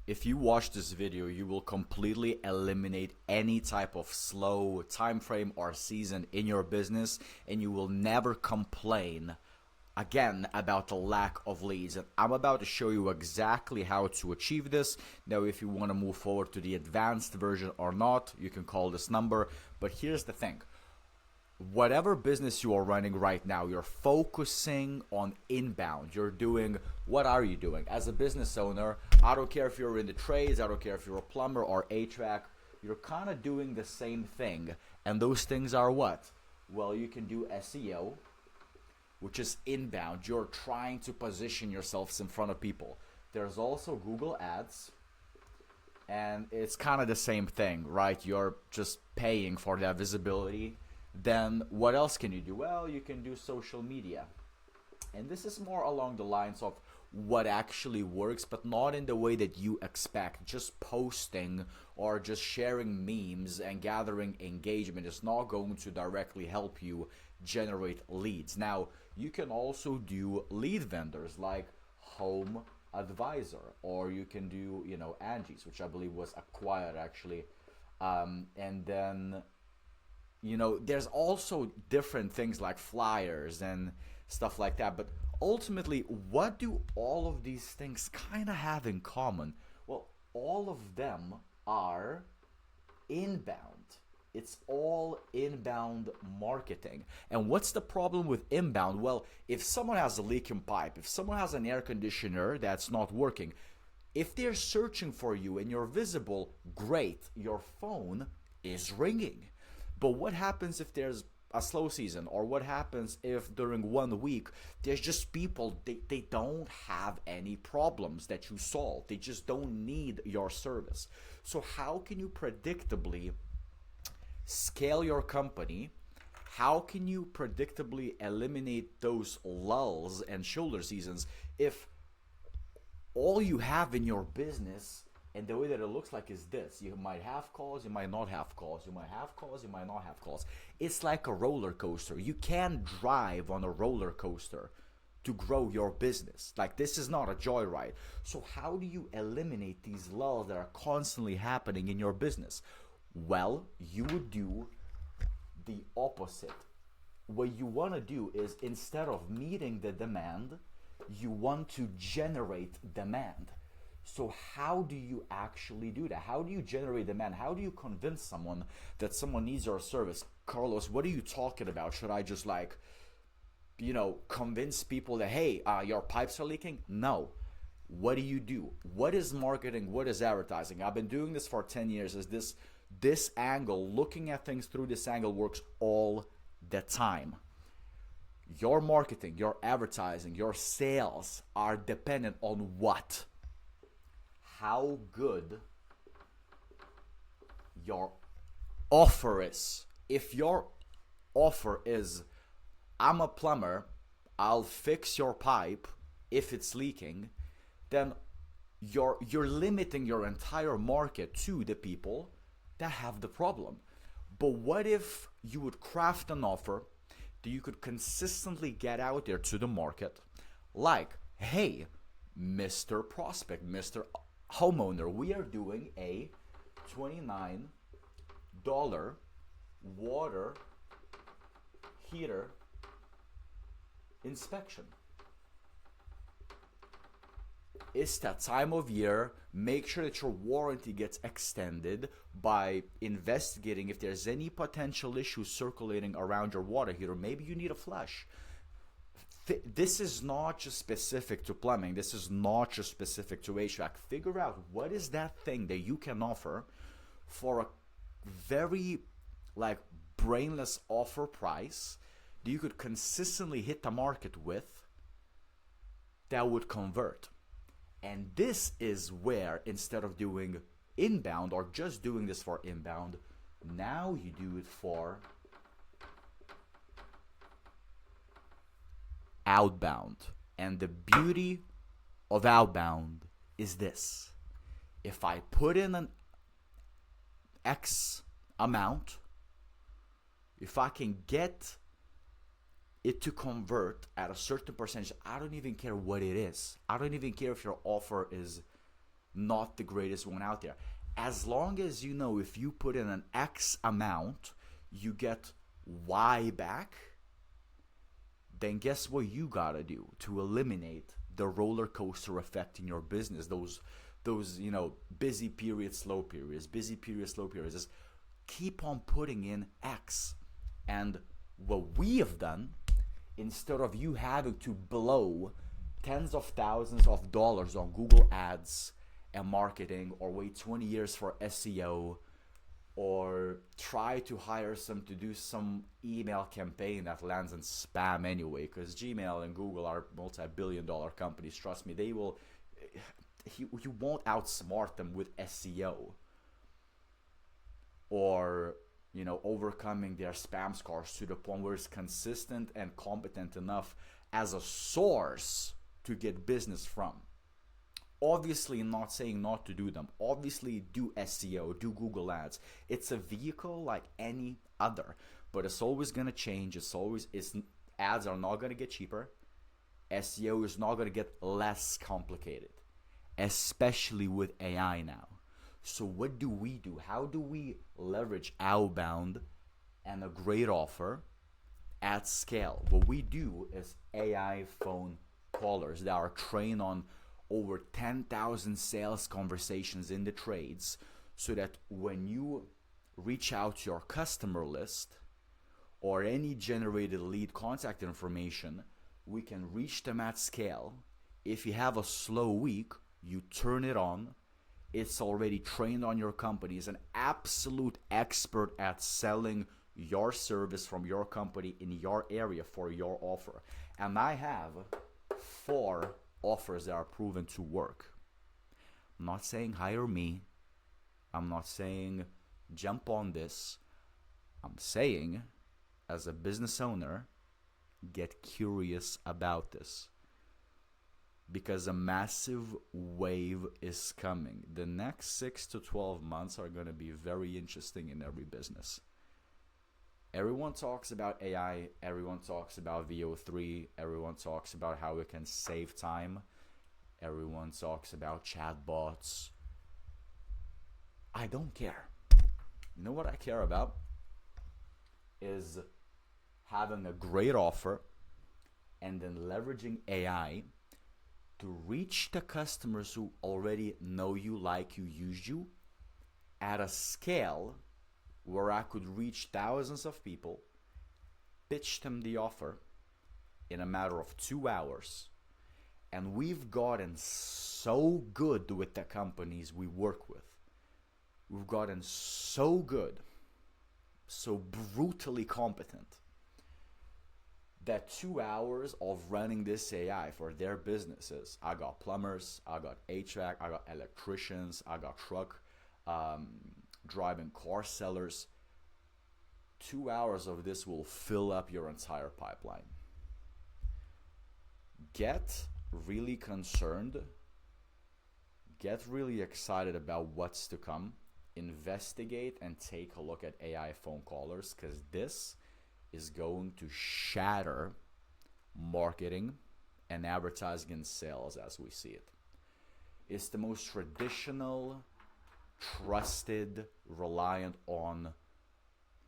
If you watch this video, you will completely eliminate any type of slow time frame or season in your business, and you will never complain again about the lack of leads. And I'm about to show you exactly how to achieve this. Now, if you want to move forward to the advanced version or not, you can call this number. But here's the thing. Whatever business you are running right now, you're focusing on inbound. You're doing, what are you doing? As a business owner, I don't care if you're in the trades, I don't care if you're a plumber or HVAC, you're kind of doing the same thing. And those things are what? Well, you can do SEO, which is inbound. You're trying to position yourselves in front of people. There's also Google Ads, and it's kind of the same thing, right? You're just paying for that visibility. Then what else can you do? Well, you can do social media. And this is more along the lines of what actually works, but not in the way that you expect. Just posting or just sharing memes and gathering engagement is not going to directly help you generate leads. Now, you can also do lead vendors like Home Advisor, or you can do, Angie's, which I believe was acquired actually. And then there's also different things like flyers and stuff like that. But ultimately, what do all of these things kind of have in common? Well, all of them are inbound. It's all inbound marketing. And what's the problem with inbound? Well, if someone has a leaking pipe, if someone has an air conditioner that's not working, if they're searching for you and you're visible, great, your phone is ringing. But what happens if there's a slow season? Or what happens if during 1 week there's just people, they don't have any problems that you solve. They just don't need your service. So how can you predictably scale your company? How can you predictably eliminate those lulls and shoulder seasons if all you have in your business, and the way that it looks like, is this? You might have calls, you might not have calls. You might have calls, you might not have calls. It's like a roller coaster. You can't drive on a roller coaster to grow your business. Like, this is not a joyride. So how do you eliminate these lulls that are constantly happening in your business? Well, you would do the opposite. What you want to do is, instead of meeting the demand, you want to generate demand. So how do you actually do that? How do you generate demand? How do you convince someone that someone needs your service? Carlos, what are you talking about? Should I just convince people that, hey, your pipes are leaking? No. What do? What is marketing? What is advertising? I've been doing this for 10 years. Is this angle, looking at things through this angle, works all the time. Your marketing, your advertising, your sales are dependent on what? How good your offer is. If your offer is, I'm a plumber, I'll fix your pipe if it's leaking, then you're limiting your entire market to the people that have the problem. But what if you would craft an offer that you could consistently get out there to the market, like, hey, Mr. Prospect, Mr. Homeowner, we are doing a $29 water heater inspection. It's that time of year. Make sure that your warranty gets extended by investigating if there's any potential issues circulating around your water heater. Maybe you need a flush. This is not just specific to plumbing. This is not just specific to HVAC. Figure out what is that thing that you can offer for a very brainless offer price that you could consistently hit the market with that would convert. And this is where, instead of doing inbound or just doing this for inbound, now you do it for outbound. And the beauty of outbound is this: if I put in an X amount, if I can get it to convert at a certain percentage, I don't even care what it is. I don't even care if your offer is not the greatest one out there. As long as you know if you put in an X amount, you get Y back, then guess what you gotta do to eliminate the roller coaster effect in your business? Those busy periods, slow periods, busy periods, slow periods. Is keep on putting in X. And what we have done, instead of you having to blow tens of thousands of dollars on Google Ads and marketing, or wait 20 years for SEO, or try to hire some to do some email campaign that lands in spam anyway, because Gmail and Google are multi-billion-dollar companies. Trust me, you won't outsmart them with SEO, or overcoming their spam scores to the point where it's consistent and competent enough as a source to get business from. Obviously, not saying not to do them. Obviously, do SEO, do Google Ads. It's a vehicle like any other, but it's always gonna change. Ads are not gonna get cheaper. SEO is not gonna get less complicated, especially with AI now. So what do we do? How do we leverage outbound and a great offer at scale? What we do is AI phone callers that are trained on over 10,000 sales conversations in the trades, so that when you reach out to your customer list or any generated lead contact information, we can reach them at scale. If you have a slow week, you turn it on. It's already trained on your company. It's an absolute expert at selling your service from your company in your area for your offer. And I have 4 offers that are proven to work. I'm not saying hire me. I'm not saying jump on this. I'm saying, as a business owner, get curious about this, because a massive wave is coming. The next 6 to 12 months are going to be very interesting in every business. Everyone talks about AI, everyone talks about VO3, everyone talks about how it can save time, everyone talks about chatbots. I don't care. You know what I care about? Is having a great offer and then leveraging AI to reach the customers who already know you, like you, use you, at a scale where I could reach thousands of people, pitch them the offer in a matter of 2 hours. And we've gotten so good with the companies we work with. We've gotten so good, so brutally competent, that 2 hours of running this AI for their businesses, I got plumbers, I got HVAC, I got electricians, I got truck driving car sellers. 2 hours of this will fill up your entire pipeline. Get really concerned, get really excited about what's to come. Investigate and take a look at AI phone callers, because this is going to shatter marketing and advertising and sales as we see it. It's the most traditional, trusted, reliant on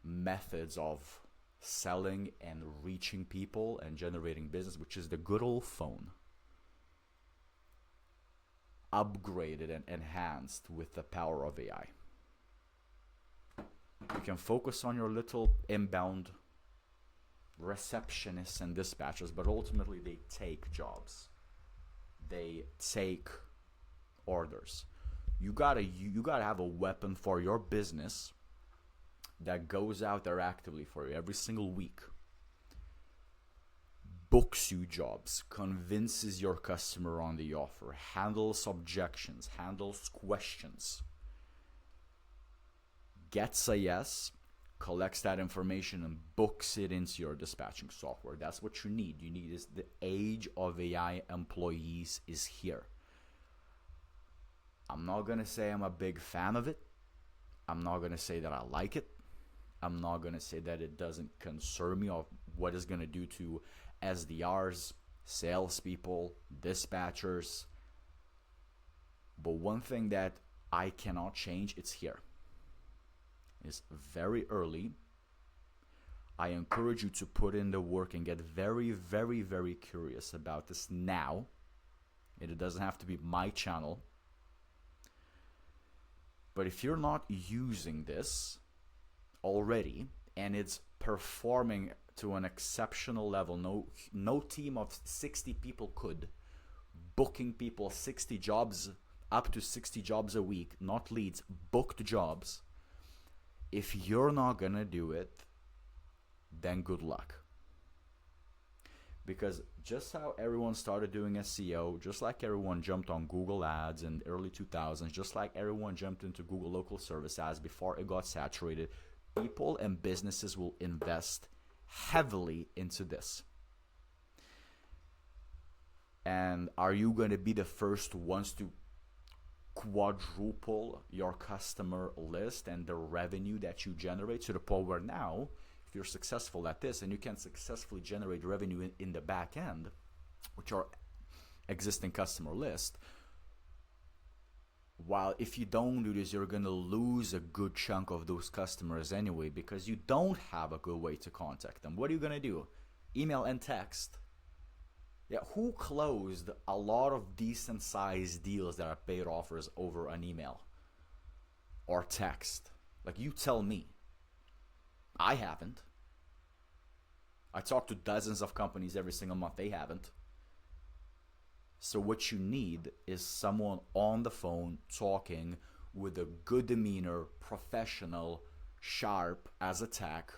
methods of selling and reaching people and generating business, which is the good old phone, upgraded and enhanced with the power of AI. You can focus on your little inbound receptionists and dispatchers, but ultimately they take jobs. They take orders. You gotta have a weapon for your business that goes out there actively for you every single week, books you jobs, convinces your customer on the offer, handles objections, handles questions, gets a yes, collects that information and books it into your dispatching software. That's what you need. Is the age of AI employees is here. I'm not going to say I'm a big fan of it. I'm not going to say that I like it. I'm not going to say that it doesn't concern me of what it's going to do to SDRs, salespeople, dispatchers. But one thing that I cannot change, it's here. It's very early. I encourage you to put in the work and get very, very, very curious about this now. It doesn't have to be my channel. But if you're not using this already and it's performing to an exceptional level, no team of 60 people could, booking people 60 jobs, up to 60 jobs a week, not leads, booked jobs. If you're not gonna do it, then good luck. Because just how everyone started doing SEO, just like everyone jumped on Google Ads in the early 2000s, just like everyone jumped into Google Local Service Ads before it got saturated, people and businesses will invest heavily into this. And are you going to be the first ones to quadruple your customer list and the revenue that you generate to the point where now, if you're successful at this and you can successfully generate revenue in the back end with your existing customer list, while if you don't do this, you're going to lose a good chunk of those customers anyway because you don't have a good way to contact them. What are you going to do? Email and text. Yeah, who closed a lot of decent sized deals that are paid offers over an email or text? Like, you tell me. I haven't. I talk to dozens of companies every single month. They haven't. So what you need is someone on the phone talking with a good demeanor, professional, sharp as a tack,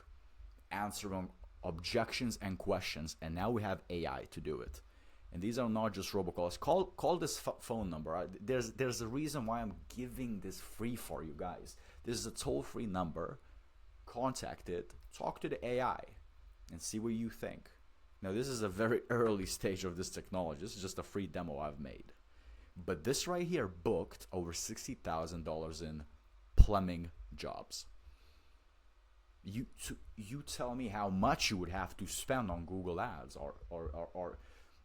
answering objections and questions. And now we have AI to do it. And these are not just robocalls. Call this phone number. There's a reason why I'm giving this free for you guys. This is a toll-free number. Contact it, talk to the AI, and see what you think. Now, this is a very early stage of this technology. This is just a free demo I've made. But this right here booked over $60,000 in plumbing jobs. You tell me how much you would have to spend on Google Ads or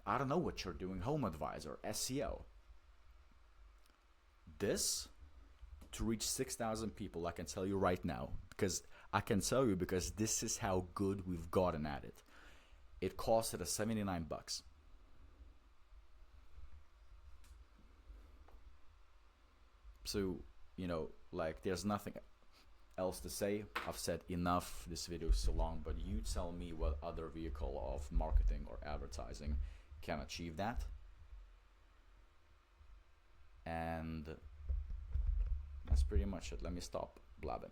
I don't know what you're doing, Home Advisor, SEO. This, to reach 6,000 people, I can tell you right now, because this is how good we've gotten at it. It costed us $79. So, like, there's nothing else to say. I've said enough. This video is so long, but you tell me what other vehicle of marketing or advertising can achieve that. And that's pretty much it. Let me stop blabbing.